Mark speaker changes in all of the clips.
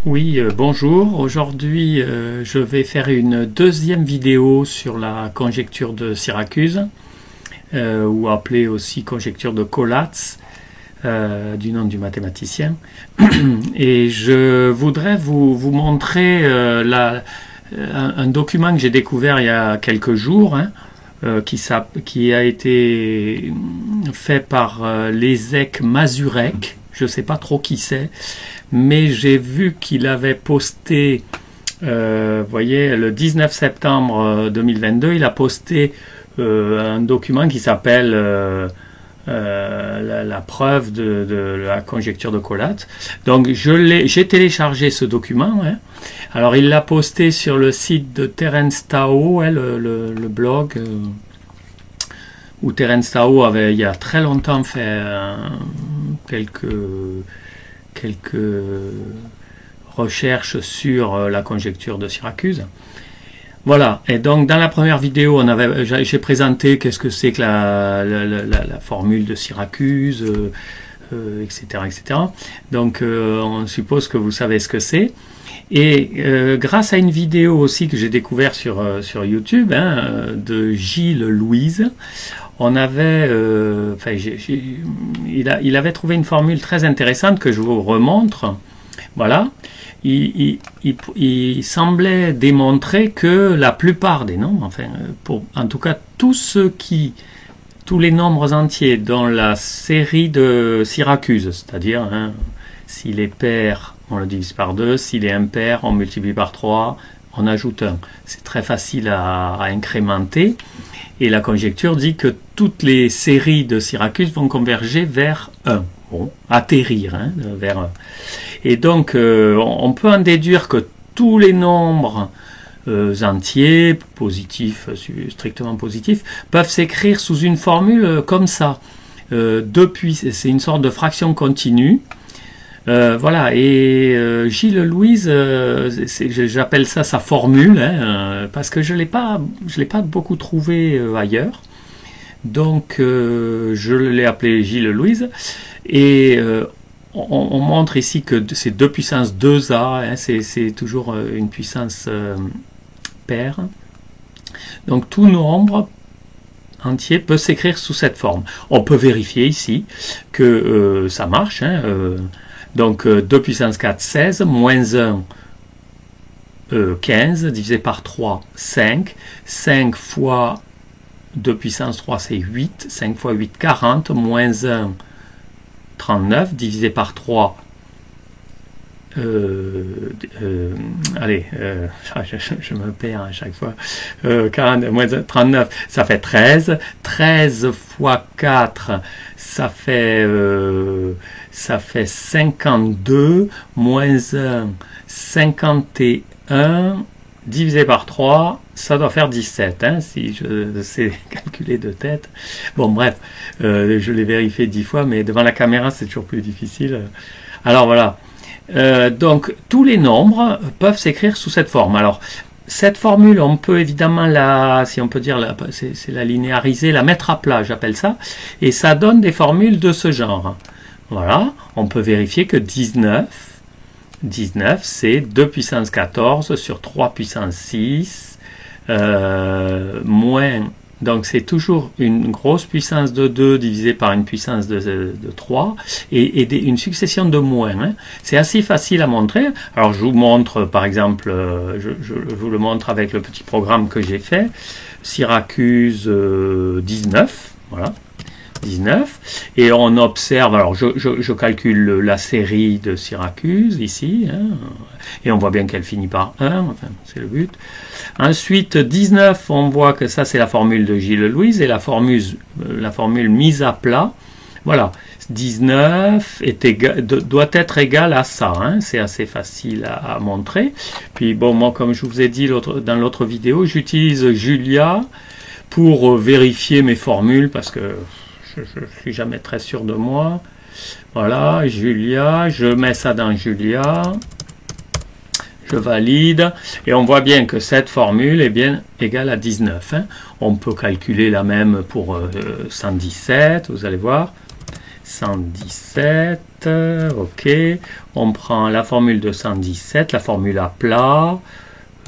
Speaker 1: Oui, bonjour. Aujourd'hui, je vais faire une deuxième vidéo sur la conjecture de Syracuse, ou appelée aussi conjecture de Collatz, du nom du mathématicien. Et je voudrais vous montrer un document que j'ai découvert il y a quelques jours, qui a été fait par Leszek Mazurek. Je ne sais pas trop qui c'est, mais j'ai vu qu'il avait posté, voyez, le 19 septembre 2022, il a posté un document qui s'appelle la preuve de la conjecture de Collatz. Donc j'ai téléchargé ce document. Alors il l'a posté sur le site de Terence Tao, le blog où Terence Tao avait il y a très longtemps fait quelques recherches sur la conjecture de Syracuse. Voilà, et donc dans la première vidéo, j'ai présenté qu'est-ce que c'est que la formule de Syracuse, etc., etc. Donc on suppose que vous savez ce que c'est. Et grâce à une vidéo aussi que j'ai découvert sur YouTube, de Gilles Louise, on avait, il avait trouvé une formule très intéressante que je vous remontre. Voilà. Il semblait démontrer que la plupart des nombres, en tout cas tous les nombres entiers dans la série de Syracuse, c'est-à-dire s'il est pair, on le divise par 2, s'il est impair, on multiplie par 3, on ajoute 1. C'est très facile à incrémenter. Et la conjecture dit que toutes les séries de Syracuse vont converger vers 1. Bon, atterrir vers 1. Et donc, on peut en déduire que tous les nombres entiers, positifs, strictement positifs, peuvent s'écrire sous une formule comme ça. C'est une sorte de fraction continue. Voilà, et Gilles Louise, j'appelle ça sa formule, parce que je l'ai pas beaucoup trouvé ailleurs. Donc je l'ai appelé Gilles Louise, et on montre ici que c'est 2 puissance 2a, c'est toujours une puissance paire. Donc tout nombre entier peut s'écrire sous cette forme. On peut vérifier ici que ça marche. Donc 2 puissance 4, 16, moins 1, 15, divisé par 3, 5. 5 fois 2 puissance 3, c'est 8. 5 fois 8, 40, moins 1, 39, divisé par 3, allez, je me perds à chaque fois, 40, moins 39, ça fait 13, 13 fois 4, ça fait 52, moins 1, 51, divisé par 3, ça doit faire 17, si je sais calculer de tête. Bon, bref, je l'ai vérifié 10 fois, mais devant la caméra, c'est toujours plus difficile. Alors, voilà. Donc, tous les nombres peuvent s'écrire sous cette forme. Alors, cette formule, on peut évidemment si on peut dire, c'est la linéariser, la mettre à plat, j'appelle ça, et ça donne des formules de ce genre. Voilà, on peut vérifier que 19, c'est 2 puissance 14 sur 3 puissance 6, moins, donc c'est toujours une grosse puissance de 2 divisée par une puissance de 3, et une succession de moins. C'est assez facile à montrer. Alors je vous montre, par exemple, je vous le montre avec le petit programme que j'ai fait, Syracuse 19, voilà. 19, et on observe, alors je calcule la série de Syracuse ici, et on voit bien qu'elle finit par 1, enfin c'est le but. Ensuite 19, on voit que ça c'est la formule de Gilles Louise, et la formule mise à plat, voilà, 19 doit être égal à ça, c'est assez facile à montrer. Puis bon, moi comme je vous ai dit dans l'autre vidéo, j'utilise Julia pour vérifier mes formules, parce que je ne suis jamais très sûr de moi. Voilà, Julia, je mets ça dans Julia, je valide, et on voit bien que cette formule est bien égale à 19. On peut calculer la même pour 117, vous allez voir. 117, ok, on prend la formule de 117, la formule à plat,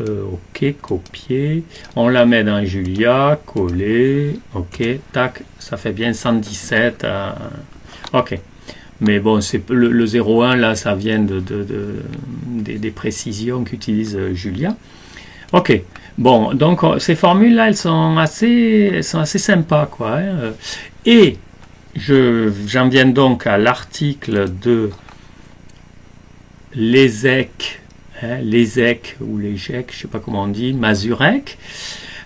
Speaker 1: ok, copier, on la met dans Julia, coller, ok, tac, ça fait bien 117, ok. Mais bon, c'est le 0,1 là, ça vient des précisions qu'utilise Julia. Ok, bon, donc ces formules là, elles sont assez sympas, quoi. Hein. Et j'en viens donc à l'article de Lézec, Lézec ou Lézec, je sais pas comment on dit, Mazurek.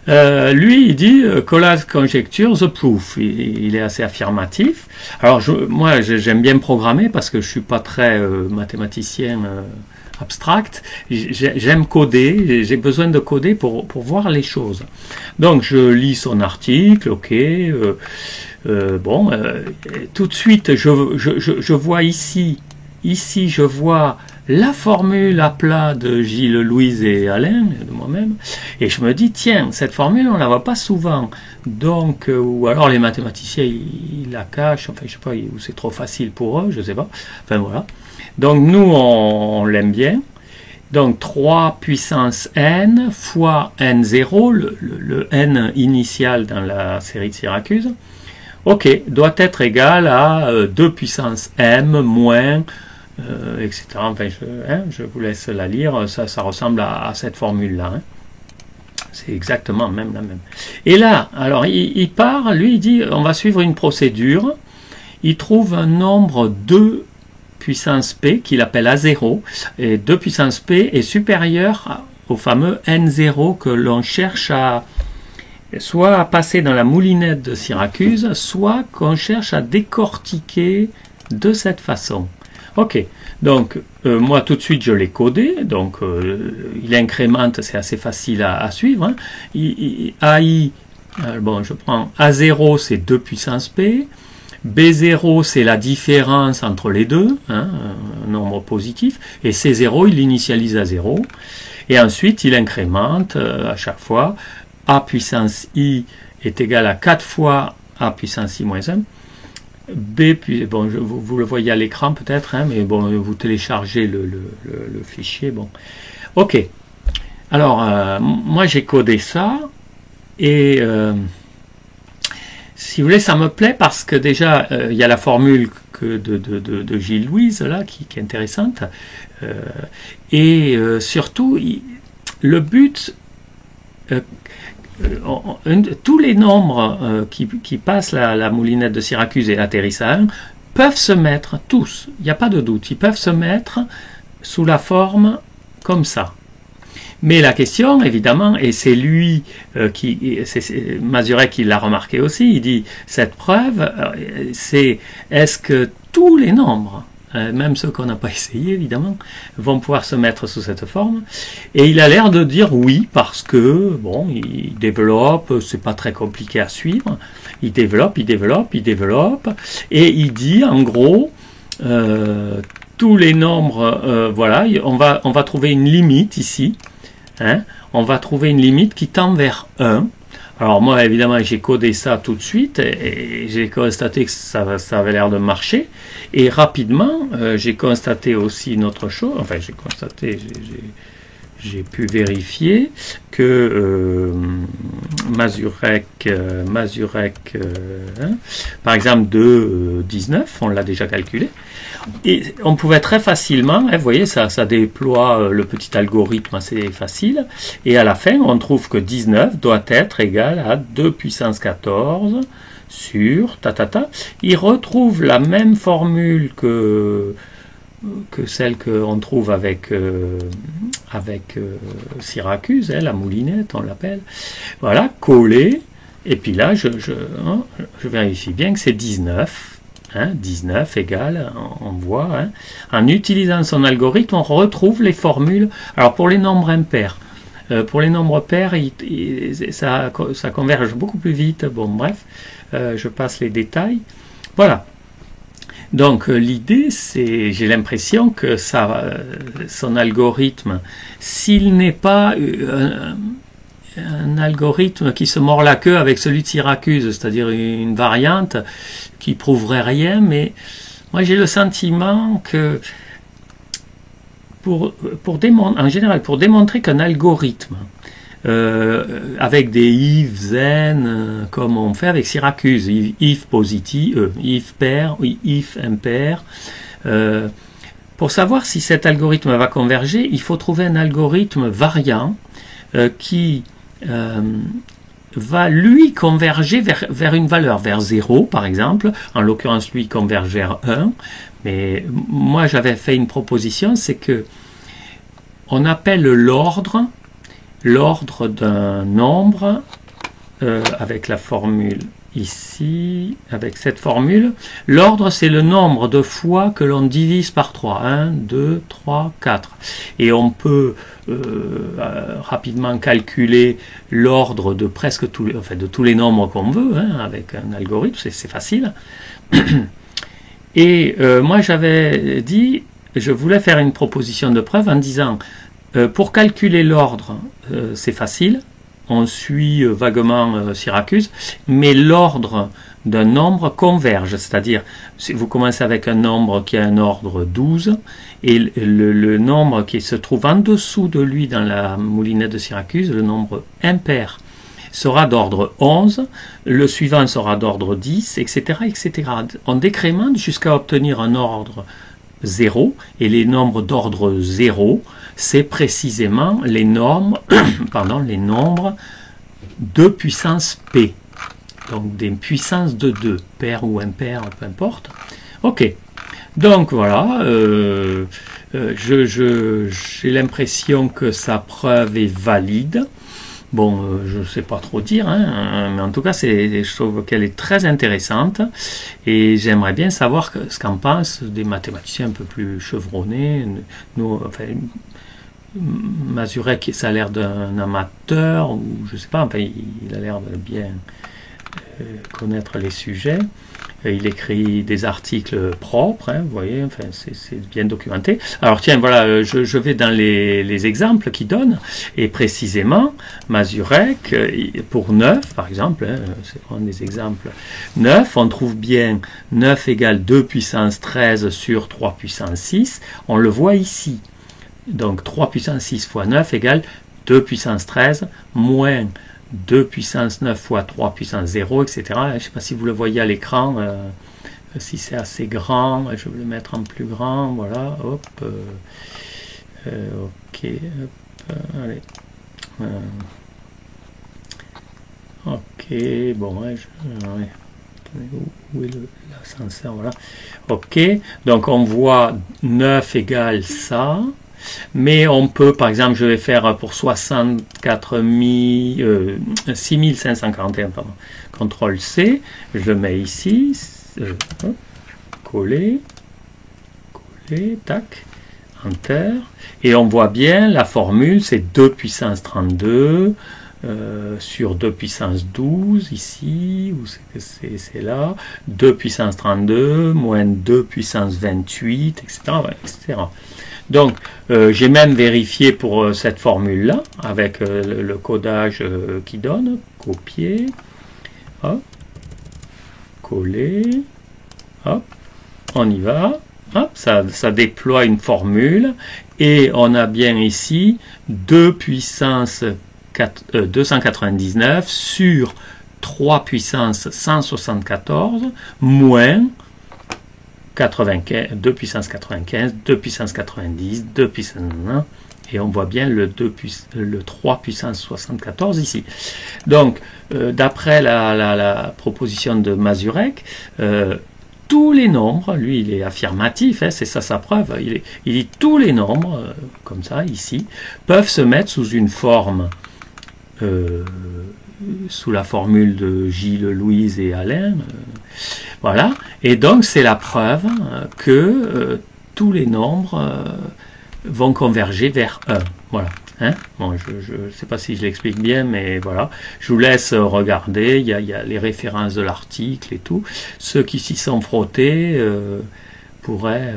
Speaker 1: Lui, il dit collage conjecture the proof. Il est assez affirmatif. Alors, moi, j'aime bien programmer parce que je suis pas très mathématicien abstract. J'aime coder. J'ai besoin de coder pour voir les choses. Donc, je lis son article. Ok. Bon, tout de suite, je vois ici, je vois la formule à plat de Gilles, Louise et Alain, de moi-même, et je me dis, tiens, cette formule, on la voit pas souvent, donc, ou alors les mathématiciens, ils la cachent, enfin, je sais pas, ou c'est trop facile pour eux, je sais pas, enfin, voilà. Donc, nous, on l'aime bien. Donc, 3 puissance n fois n0, le n initial dans la série de Syracuse, ok, doit être égal à 2 puissance m moins etc. Enfin, je vous laisse la lire, ça ressemble à cette formule-là. Hein. C'est exactement même la même. Et là, alors, il part, lui, il dit, on va suivre une procédure. Il trouve un nombre 2 puissance p, qu'il appelle A0, et 2 puissance p est supérieur au fameux N0 que l'on cherche à soit à passer dans la moulinette de Syracuse, soit qu'on cherche à décortiquer de cette façon. Ok, donc moi tout de suite je l'ai codé, donc il incrémente, c'est assez facile à suivre. Hein. AI, bon je prends A0 c'est 2 puissance P, B0 c'est la différence entre les deux, hein, un nombre positif, et C0 il l'initialise à 0, et ensuite il incrémente à chaque fois, A puissance I est égal à 4 fois A puissance I moins 1, B, puis bon, vous le voyez à l'écran peut-être, hein, mais bon, vous téléchargez le fichier. Bon, ok. Alors, moi j'ai codé ça et si vous voulez, ça me plaît parce que déjà il y a la formule de Gilles Louise là qui est intéressante et surtout le but. Tous les nombres qui passent la moulinette de Syracuse et atterrissent à 1 peuvent se mettre, tous, il n'y a pas de doute, ils peuvent se mettre sous la forme comme ça. Mais la question, évidemment, et c'est lui c'est Mazurek qui l'a remarqué aussi, il dit, cette preuve, c'est est-ce que tous les nombres, même ceux qu'on n'a pas essayé évidemment, vont pouvoir se mettre sous cette forme. Et il a l'air de dire oui, parce que, bon, il développe, c'est pas très compliqué à suivre, il développe, et il dit, en gros, tous les nombres, voilà, on va trouver une limite ici, hein, on va trouver une limite qui tend vers 1. Alors moi, évidemment, j'ai codé ça tout de suite et j'ai constaté que ça avait l'air de marcher. Et rapidement, j'ai constaté aussi une autre chose. Enfin, j'ai constaté, j'ai pu vérifier que Mazurek, par exemple, de 19, on l'a déjà calculé. Et on pouvait très facilement, vous voyez, ça déploie le petit algorithme assez facile, et à la fin, on trouve que 19 doit être égal à 2 puissance 14 sur Il retrouve la même formule que celle qu'on trouve avec Syracuse, la moulinette, on l'appelle. Voilà, collé, et puis là, je vérifie bien que c'est 19. Hein, 19 égale, on voit, hein, en utilisant son algorithme, on retrouve les formules. Alors pour les nombres impairs, pour les nombres pairs, ça converge beaucoup plus vite. Bon, bref, je passe les détails. Voilà. Donc l'idée, c'est, j'ai l'impression que son algorithme, s'il n'est pas un algorithme qui se mord la queue avec celui de Syracuse, c'est-à-dire une variante qui prouverait rien, mais moi j'ai le sentiment que en général, pour démontrer qu'un algorithme avec des if, then, comme on fait avec Syracuse, if positif, if pair, if impair, pour savoir si cet algorithme va converger, il faut trouver un algorithme variant qui va lui converger vers une valeur, vers 0 par exemple, en l'occurrence lui converge vers 1, mais moi j'avais fait une proposition, c'est que on appelle l'ordre d'un nombre avec la formule ici, avec cette formule, l'ordre c'est le nombre de fois que l'on divise par 3, 1, 2, 3, 4, et on peut rapidement calculer l'ordre de presque tous les, enfin de tous les nombres qu'on veut, hein, avec un algorithme, c'est facile. Et moi j'avais dit, je voulais faire une proposition de preuve en disant, pour calculer l'ordre, c'est facile, on suit vaguement Syracuse, mais l'ordre d'un nombre converge, c'est-à-dire, si vous commencez avec un nombre qui a un ordre 12, et le nombre qui se trouve en dessous de lui dans la moulinette de Syracuse, le nombre impair, sera d'ordre 11, le suivant sera d'ordre 10, etc., etc. On décrémente jusqu'à obtenir un ordre 0, et les nombres d'ordre 0, c'est précisément les nombres, les nombres de puissance P, donc des puissances de 2, pair ou impair, peu importe. Ok, donc voilà, j'ai l'impression que sa preuve est valide. Bon, je ne sais pas trop dire, hein, mais en tout cas, je trouve qu'elle est très intéressante et j'aimerais bien savoir ce qu'en pensent des mathématiciens un peu plus chevronnés. Nous, enfin, Mazurek, ça a l'air d'un amateur, ou je ne sais pas, enfin, il a l'air de bien connaître les sujets. Il écrit des articles propres, hein, vous voyez, enfin, c'est bien documenté. Alors tiens, voilà, je vais dans les exemples qu'il donne, et précisément, Mazurek, pour 9, par exemple, hein, c'est vraiment des exemples, 9, on trouve bien 9 égale 2 puissance 13 sur 3 puissance 6, on le voit ici. Donc 3 puissance 6 fois 9 égale 2 puissance 13 moins 2 puissance 9 fois 3 puissance 0, etc. Je ne sais pas si vous le voyez à l'écran, si c'est assez grand, je vais le mettre en plus grand, voilà, hop, ok, hop, allez, ok, bon, ouais, où est l'ascenseur, voilà, ok, donc on voit 9 égale ça. Mais on peut, par exemple, je vais faire pour 6541, pardon, CTRL C, je le mets ici, coller, tac, Enter, et on voit bien la formule, c'est 2 puissance 32 sur 2 puissance 12, ici, où c'est là, 2 puissance 32, moins 2 puissance 28, etc., etc. Donc, j'ai même vérifié pour cette formule-là, avec le codage qui donne, copier, hop, coller, hop, on y va, hop, ça déploie une formule, et on a bien ici 2 puissance 299 sur 3 puissance 174, moins 95, 2 puissance 95, 2 puissance 90, 2 puissance 1, et on voit bien le 3 puissance 74 ici. Donc, d'après la proposition de Mazurek, tous les nombres, lui il est affirmatif, hein, c'est ça sa preuve, il dit tous les nombres, comme ça, ici, peuvent se mettre sous une forme, sous la formule de Gilles, Louise et Alain, voilà, et donc c'est la preuve que tous les nombres vont converger vers 1, voilà. Hein, bon, je ne sais pas si je l'explique bien, mais voilà, je vous laisse regarder, il y a les références de l'article et tout, ceux qui s'y sont frottés pourraient,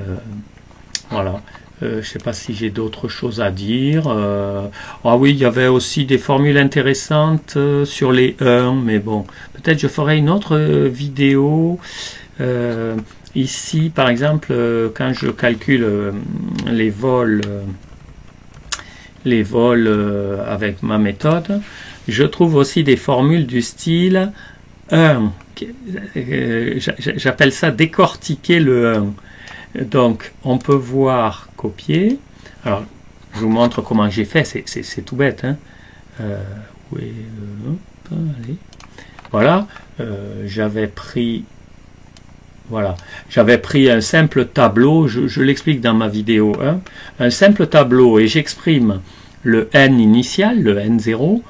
Speaker 1: voilà. Je ne sais pas si j'ai d'autres choses à dire. Ah oui, il y avait aussi des formules intéressantes sur les 1, mais bon, peut-être je ferai une autre vidéo ici, par exemple, quand je calcule les vols avec ma méthode, je trouve aussi des formules du style 1. J'appelle ça décortiquer le 1. Donc, on peut voir copier. Alors, je vous montre comment j'ai fait. C'est tout bête. Hein. Oui, allez. Voilà. J'avais pris un simple tableau. Je l'explique dans ma vidéo 1. Un simple tableau et j'exprime le n initial, le n0,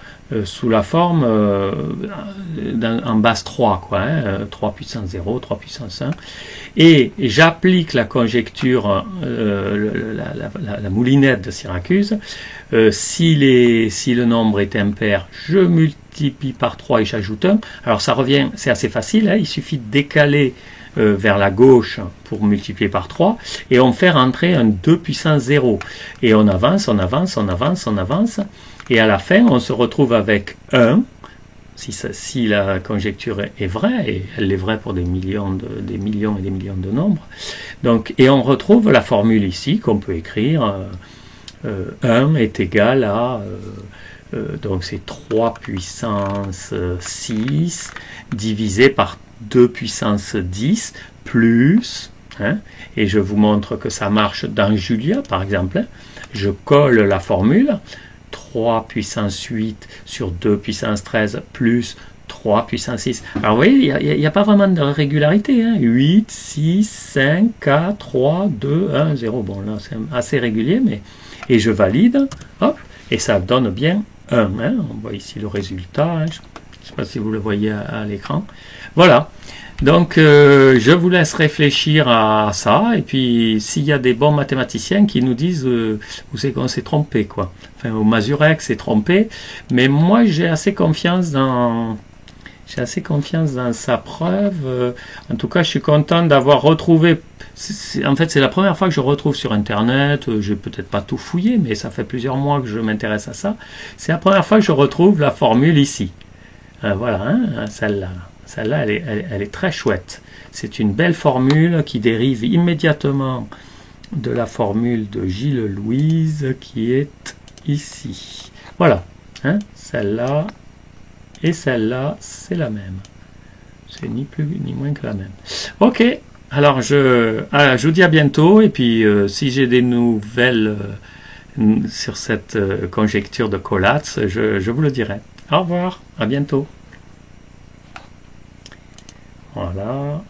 Speaker 1: sous la forme en base 3, quoi, hein, 3 puissance 0, 3 puissance 1, et j'applique la conjecture, la moulinette de Syracuse. Si le nombre est impair, je multiplie par 3 et j'ajoute 1. Alors ça revient, c'est assez facile, hein, il suffit de décaler vers la gauche pour multiplier par 3 et on fait rentrer un 2 puissance 0 et on avance, on avance, on avance, on avance et à la fin on se retrouve avec 1 si la conjecture est vraie, et elle est vraie pour des millions et des millions de nombres. Donc, et on retrouve la formule ici qu'on peut écrire 1 est égal à donc c'est 3 puissance 6 divisé par 2 puissance 10 plus, hein, et je vous montre que ça marche dans Julia par exemple, hein, je colle la formule 3 puissance 8 sur 2 puissance 13 plus 3 puissance 6. Alors vous voyez, il n'y a pas vraiment de régularité, hein. 8, 6, 5, 4, 3, 2, 1, 0. Bon là c'est assez régulier, mais et je valide, hop, et ça donne bien 1. Hein. On voit ici le résultat, hein. Je ne sais pas si vous le voyez à l'écran. Voilà. Donc, je vous laisse réfléchir à ça. Et puis, s'il y a des bons mathématiciens qui nous disent où c'est qu'on s'est trompé, quoi. Enfin, au Mazurek s'est trompé. Mais moi, j'ai assez confiance dans sa preuve. En tout cas, je suis content d'avoir retrouvé. En fait, c'est la première fois que je retrouve sur Internet. Je n'ai peut-être pas tout fouillé, mais ça fait plusieurs mois que je m'intéresse à ça. C'est la première fois que je retrouve la formule ici. Voilà, hein, celle-là. Celle-là, elle est très chouette. C'est une belle formule qui dérive immédiatement de la formule de Gilles Louise qui est ici. Voilà, hein, celle-là et celle-là, c'est la même. C'est ni plus ni moins que la même. Ok, alors je vous dis à bientôt. Et puis, si j'ai des nouvelles sur cette conjecture de Collatz, je vous le dirai. Au revoir, à bientôt. Voilà.